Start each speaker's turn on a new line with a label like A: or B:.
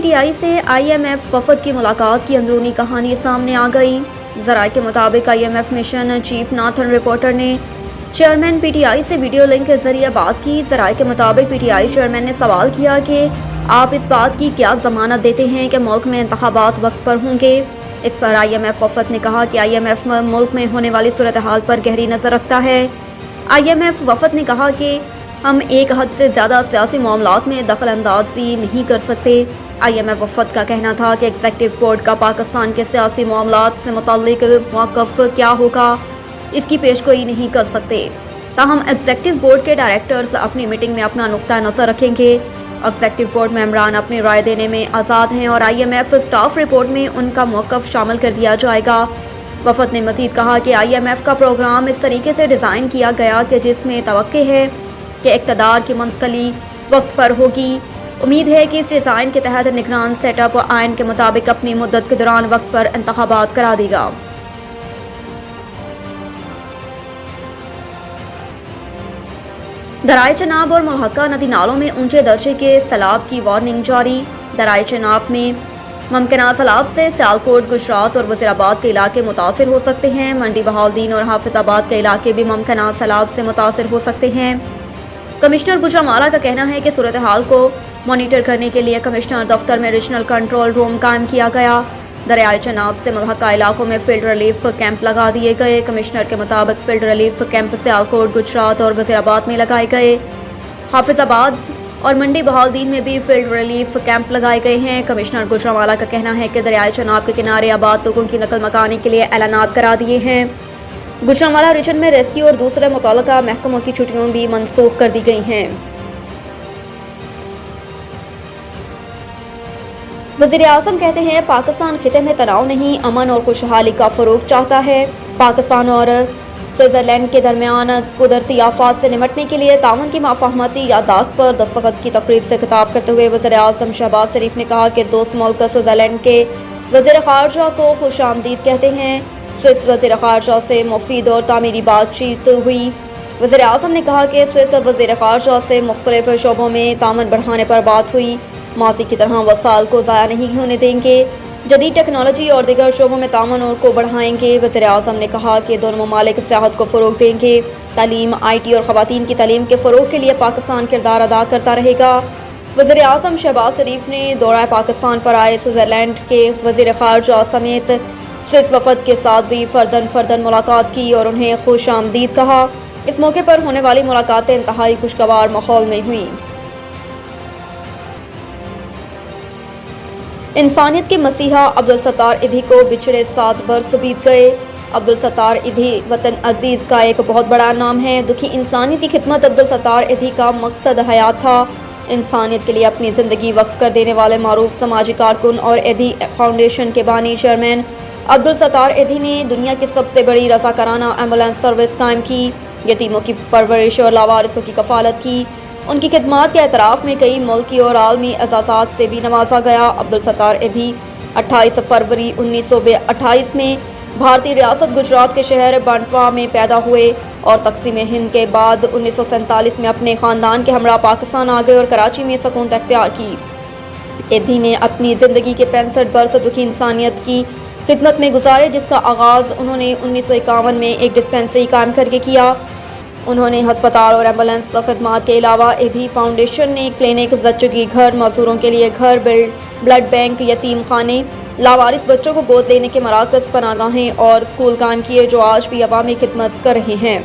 A: T I سے آئی M F وفد کی ملاقات کی اندرونی کہانی سامنے آ گئی۔ ذرائع کے مطابق I M F mission chief Nathan Porter نے چیئرمین پی ٹی آئی سے ویڈیو لنک کے ذریعے بات کی۔ ذرائع کے مطابق پی ٹی آئی چیئرمین نے سوال کیا کہ آپ اس بات کی کیا ضمانت دیتے ہیں کہ ملک میں انتخابات وقت پر ہوں گے؟ اس پر آئی ایم ایف وفد نے کہا کہ آئی ایم ایف ملک میں ہونے والی صورتحال پر گہری نظر رکھتا ہے۔ آئی ایم ایف وفد نے کہا کہ ہم ایک حد سے زیادہ سیاسی معاملات میں دخل اندازی نہیں کر سکتے۔ آئی ایم ایف وفد کا کہنا تھا کہ ایگزیکٹو بورڈ کا پاکستان کے سیاسی معاملات سے متعلق موقف کیا ہوگا اس کی پیشگوئی نہیں کر سکتے، تاہم ایگزیکٹو بورڈ کے ڈائریکٹرز اپنی میٹنگ میں اپنا نقطہ نظر رکھیں گے۔ ایگزیکٹو بورڈ ممبران اپنی رائے دینے میں آزاد ہیں اور I M F staff report میں ان کا موقف شامل کر دیا جائے گا۔ وفد نے مزید کہا کہ آئی ایم ایف کا پروگرام اس طریقے سے ڈیزائن کیا گیا کہ جس میں توقع ہے کہ اقتدار کی منتقلی وقت پر ہوگی۔ امید ہے کہ اس ڈیزائن کے تحت نگران سیٹ اپ آئین کے مطابق اپنی مدت کے دوران وقت پر انتخابات کرا دے گا۔ درائے چناب اور ملحقہ ندی نالوں میں اونچے درجے کے سیلاب کی وارننگ جاری۔ درائے چناب میں ممکنہ سیلاب سے سیالکوٹ، گجرات اور وزیر آباد کے علاقے متاثر ہو سکتے ہیں۔ منڈی بہاؤالدین اور حافظ آباد کے علاقے بھی ممکنہ سیلاب سے متاثر ہو سکتے ہیں۔ کمشنر گجرانوالہ کا کہنا ہے کہ صورتحال کو مانیٹر کرنے کے لیے کمشنر دفتر میں ریجنل کنٹرول روم قائم کیا گیا۔ دریائے چناب سے ملحقہ علاقوں میں فیلڈ ریلیف کیمپ لگا دیے گئے۔ کمشنر کے مطابق field relief camp Sialkot, Gujarat اور وزیر آباد میں لگائے گئے۔ حافظ آباد اور منڈی بہاؤالدین میں بھی فیلڈ ریلیف کیمپ لگائے گئے ہیں۔ کمشنر گجرانوالہ کا کہنا ہے کہ دریائے چناب کے کنارے آباد لوگوں کی نقل مکانی کے لیے اعلانات کرا دیے ہیں۔ گجرانوالہ ریجن میں ریسکیو اور دوسرے متعلقہ محکموں کی چھٹیاں بھی منسوخ کر دی گئی ہیں۔ وزیر اعظم کہتے ہیں پاکستان خطے میں تناؤ نہیں، امن اور خوشحالی کا فروغ چاہتا ہے۔ پاکستان اور سوئٹزرلینڈ کے درمیان قدرتی آفات سے نمٹنے کے لیے تعاون کی مفاہمتی یادداشت پر دستخط کی تقریب سے خطاب کرتے ہوئے وزیر اعظم شہباز شریف نے کہا کہ دوست ملک سوئٹزرلینڈ کے وزیر خارجہ کو خوش آمدید کہتے ہیں۔ سوئس وزیر خارجہ سے مفید اور تعمیری بات چیت ہوئی۔ وزیر اعظم نے کہا کہ سوئس وزیر خارجہ سے مختلف شعبوں میں تعاون بڑھانے پر بات ہوئی۔ ماضی کی طرح وسائل کو ضائع نہیں ہونے دیں گے، جدید ٹیکنالوجی اور دیگر شعبوں میں تعاون کو بڑھائیں گے۔ وزیر اعظم نے کہا کہ دونوں ممالک سیاحت کو فروغ دیں گے، تعلیم، آئی ٹی اور خواتین کی تعلیم کے فروغ کے لیے پاکستان کردار ادا کرتا رہے گا۔ وزیر اعظم شہباز شریف نے دورہ پاکستان پر آئے سوئٹزرلینڈ کے وزیر خارجہ سمیت سوئس وفد کے ساتھ بھی فردن ملاقات کی اور انہیں خوش آمدید کہا۔ اس موقع پر ہونے والی ملاقاتیں انتہائی خوشگوار ماحول میں ہوئیں۔ انسانیت کے مسیحا عبدالستار ایدھی کو بچھڑے 7 برس بیت گئے۔ عبدالستار ایدھی وطن عزیز کا ایک بہت بڑا نام ہے۔ دکھی انسانیتی خدمت عبدالستار ایدھی کا مقصد حیات تھا۔ انسانیت کے لیے اپنی زندگی وقف کر دینے والے معروف سماجی کارکن اور ایدھی فاؤنڈیشن کے بانی چیئرمین عبدالستار ایدھی نے دنیا کی سب سے بڑی رضاکارانہ ایمبولینس سروس قائم کی، یتیموں کی پرورش اور لاوارثوں کی کفالت کی۔ ان کی خدمات کے اعتراف میں کئی ملکی اور عالمی اعزازات سے بھی نوازا گیا۔ عبدالستار ایدھی 28 فروری 1928 میں بھارتی ریاست گجرات کے شہر بانٹوا میں پیدا ہوئے اور تقسیم ہند کے بعد 1947 میں اپنے خاندان کے ہمراہ پاکستان آ گئے اور کراچی میں سکونت اختیار کی۔ ایدھی نے اپنی زندگی کے 65 برس دکھی انسانیت کی خدمت میں گزارے، جس کا آغاز انہوں نے 1951 میں ایک ڈسپینسری قائم کر کے کیا۔ انہوں نے ہسپتال اور ایمبولینس خدمات کے علاوہ ایدھی فاؤنڈیشن نے کلینک، زچگی گھر، مزدوروں کے لیے گھر، بلڈ بینک، یتیم خانے، لاوارث بچوں کو گود لینے کے مراکز، پناہ گاہیں اور اسکول قائم کیے جو آج بھی عوامی خدمت کر رہے ہیں۔